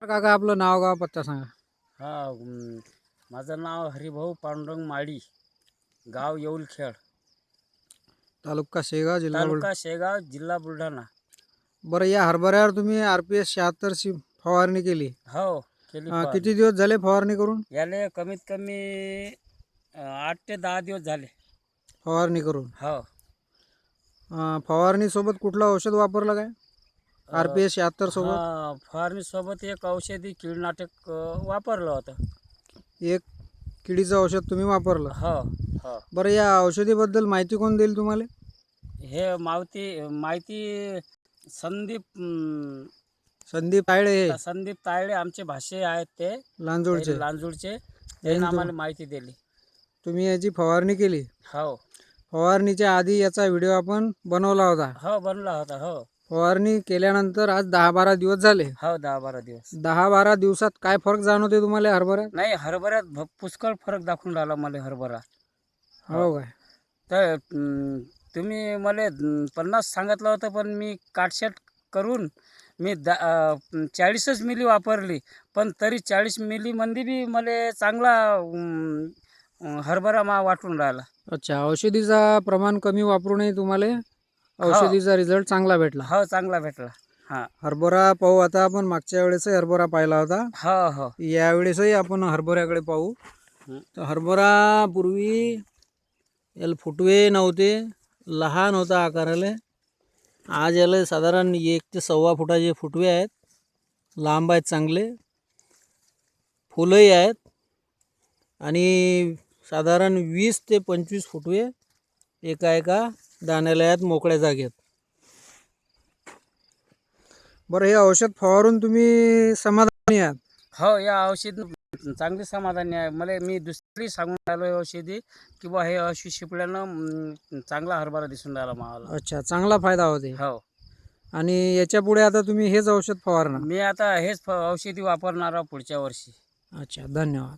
काका आपलं नाव गाव पत्ता सांगा. माझं नाव हरिभाऊ पांडुरंग माळी, गाव येऊलखेड, तालुका शेगाव जिल्हा तालुका शेगाव, जिल्हा बुलढाणा. बरं, या हरभऱ्यावर तुम्ही RPS 76 ची फवारणी केली. हो, केली फवारणी. किती दिवस झाले फवारणी करून? याले कमीत कमी 8 ते 10 दिवस झाले फवारणी करून. हो. फवारणी सोबत कुठलं औषध वापरलं काय? RPS 76 सोबत फवारणी सोबत एक औषधी कीडनाशक वापरलं होतं. एक किडीचं औषध तुम्ही वापरलं. हो हो. बरं, या औषधीबद्दल माहिती कोण देईल तुम्हाला? हे माहिती संदीप तायडे, संदीप तायडे आमचे भाषे आहेत, ते लांजूरचे. त्यांनी आम्हाला माहिती दिली. तुम्ही याची फवारणी केली. हो. फवारणीच्या आधी याचा व्हिडिओ आपण बनवला होता. हो, बनला होता. हो. फवारणी केल्यानंतर आज 10-12 दिवस झाले. हो, 10-12 दिवस. 10-12 दिवसात काय फरक जाणवते तुम्हाला हरभऱ्यात? नाही, हरभऱ्यात पुष्कळ फरक दाखवून राहिला मला हरभरा. हो काय? तर तुम्ही मला 50 सांगितलं होतं, पण मी काटछाट करून मी 40च मिली वापरली. पण तरी 40 मिलीमध्ये बी मला चांगला हरभरा वाटून राहिला. अच्छा, औषधीचा प्रमाण कमी वापरूनही तुम्हाला औषधीचा रिझल्ट चांगला भेटला. हो, चांगला भेटला. हां. हरभरा पाहू आता आपण. मागच्या वेळेसही हरभरा पाहिला होता. हो हो. यावेळेसही आपण हरभऱ्याकडे पाहू. तर हरभरा पूर्वी याला फुटवे नव्हते, लहान होता आकाराला. आज याला साधारण 1 ते 1.25 फुटाचे फुटवे आहेत. लांब आहेत, चांगले फुलंही आहेत आणि साधारण 20 ते 25 फुटवे एका दाण्याला आहेत, मोकळ्या जागेत. बरं, हे औषध फवारून तुम्ही समाधानी आहात? हो, या औषध चांगली समाधानी आहे. मी दुसरी सांगून राहिलो औषधी की बा हे अशी शिपल्यानं चांगला हरभरा दिसून राहिला मला. अच्छा, चांगला फायदा होते. हो. आणि याच्या पुढे आता तुम्ही हेच औषध फवारणार? मी आता हेच औषधी वापरणार पुढच्या वर्षी. अच्छा, धन्यवाद.